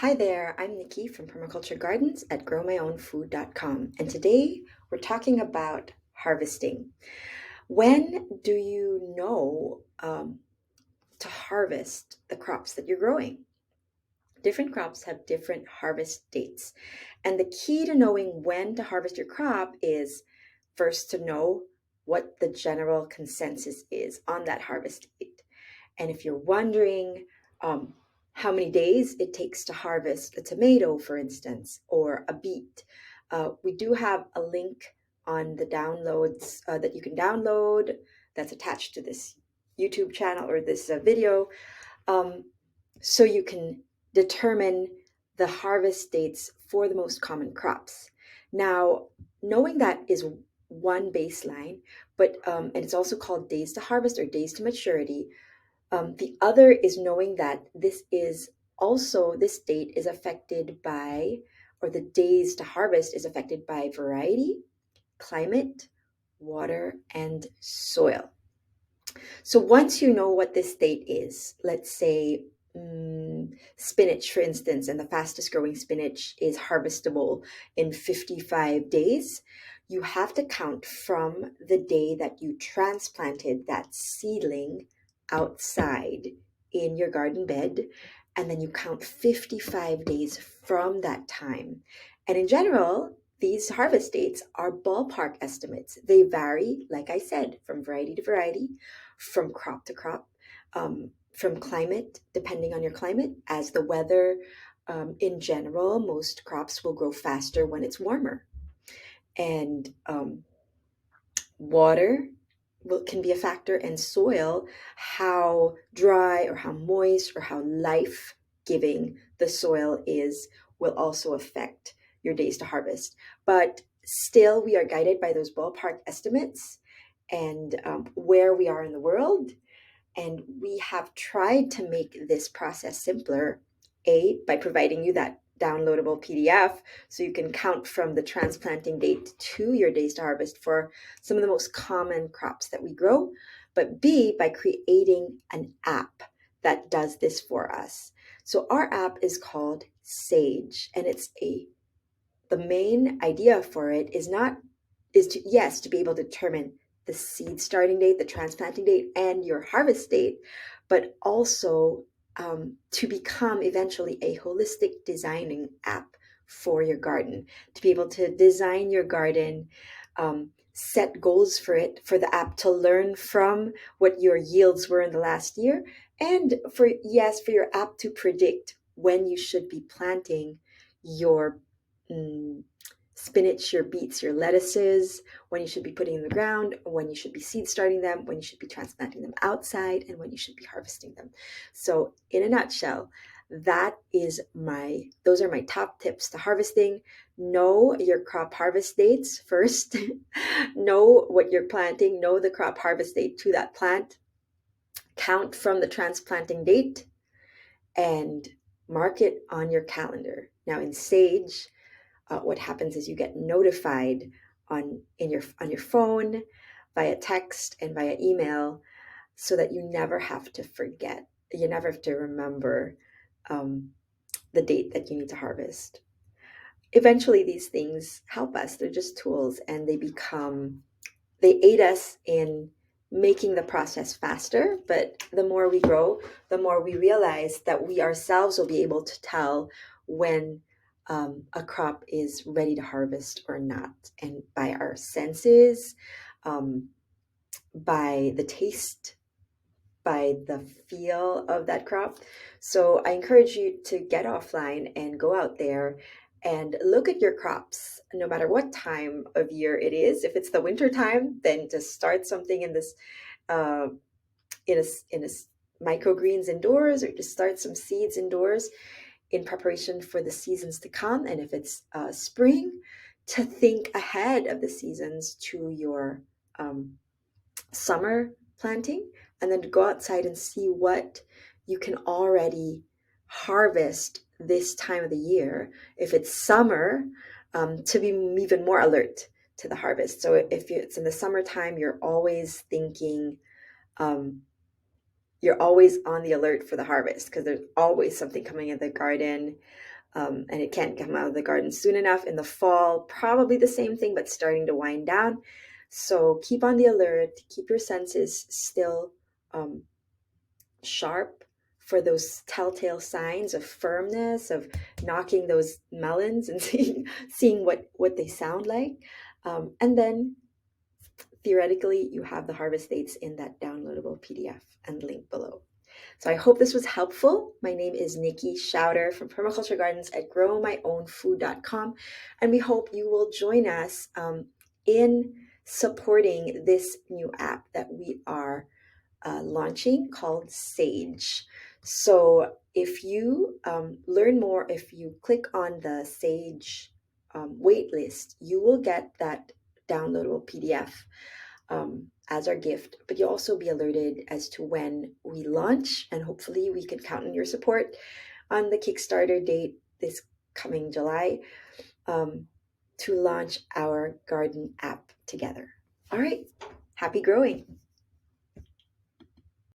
Hi there, I'm Nikki from Permaculture Gardens at growmyownfood.com, and today we're talking about harvesting. When do you know to harvest the crops that you're growing? Different crops have different harvest dates, and the key to knowing when to harvest your crop is first to know what the general consensus is on that harvest date. And if you're wondering um, how many days it takes to harvest a tomato, for instance, or a beet, we do have a link on the downloads that you can download that's attached to this YouTube channel or this video. Um, so you can determine the harvest dates for the most common crops. Now, knowing that is one baseline, but and it's also called days to harvest or days to maturity. The other is knowing that this date is affected by, or the days to harvest is affected by variety, climate, water, and soil. So once you know what this date is, let's say spinach, for instance, and the fastest growing spinach is harvestable in 55 days, you have to count from the day that you transplanted that seedling outside in your garden bed, and then you count 55 days from that time. And in general, these harvest dates are ballpark estimates. They vary, like I said, from variety to variety, from crop to crop, from climate, depending on your climate, as the weather in general, most crops will grow faster when it's warmer. And water can be a factor, and soil, how dry or how moist or how life giving the soil is, will also affect your days to harvest. But still, we are guided by those ballpark estimates and where we are in the world. And we have tried to make this process simpler, by providing you that downloadable PDF so you can count from the transplanting date to your days to harvest for some of the most common crops that we grow, but B, by creating an app that does this for us. So our app is called Sage, and the main idea for it is to, yes, to be able to determine the seed starting date, the transplanting date, and your harvest date, but also to become eventually a holistic designing app for your garden, to be able to design your garden, set goals for it, for the app to learn from what your yields were in the last year, and for your app to predict when you should be planting your mm, spinach, your beets, your lettuces, when you should be putting in the ground, when you should be seed starting them, when you should be transplanting them outside, and when you should be harvesting them. So, in a nutshell, those are my top tips to harvesting. Know your crop harvest dates first. Know what you're planting, know the crop harvest date to that plant. Count from the transplanting date and mark it on your calendar. Now in Sage, what happens is you get notified on your phone, via text and via email, so that you never have to forget. You never have to remember um, the date that you need to harvest. Eventually, these things help us. They're just tools, and they aid us in making the process faster. But the more we grow, the more we realize that we ourselves will be able to tell when a crop is ready to harvest or not. And by our senses, um, by the taste, by the feel of that crop. So I encourage you to get offline and go out there and look at your crops, no matter what time of year it is. If it's the winter time, then just start something uh, in a microgreens indoors, or just start some seeds indoors in preparation for the seasons to come. And if it's spring, to think ahead of the seasons to your um, summer planting, and then to go outside and see what you can already harvest this time of the year. If it's summer, to be even more alert to the harvest. So if it's in the summertime, you're always thinking, um, you're always on the alert for the harvest because there's always something coming in the garden, and it can't come out of the garden soon enough. In the fall, probably the same thing, but starting to wind down. So keep on the alert, keep your senses still um, sharp for those telltale signs of firmness, of knocking those melons and seeing what they sound like. And then theoretically, you have the harvest dates in that downloadable PDF and link below. So I hope this was helpful. My name is Nikki Schauder from Permaculture Gardens at growmyownfood.com, and we hope you will join us in supporting this new app that we are launching called Sage. So if you learn more, if you click on the Sage waitlist, you will get that downloadable PDF as our gift, but you'll also be alerted as to when we launch, and hopefully we can count on your support on the Kickstarter date this coming July to launch our garden app together. All right, happy growing.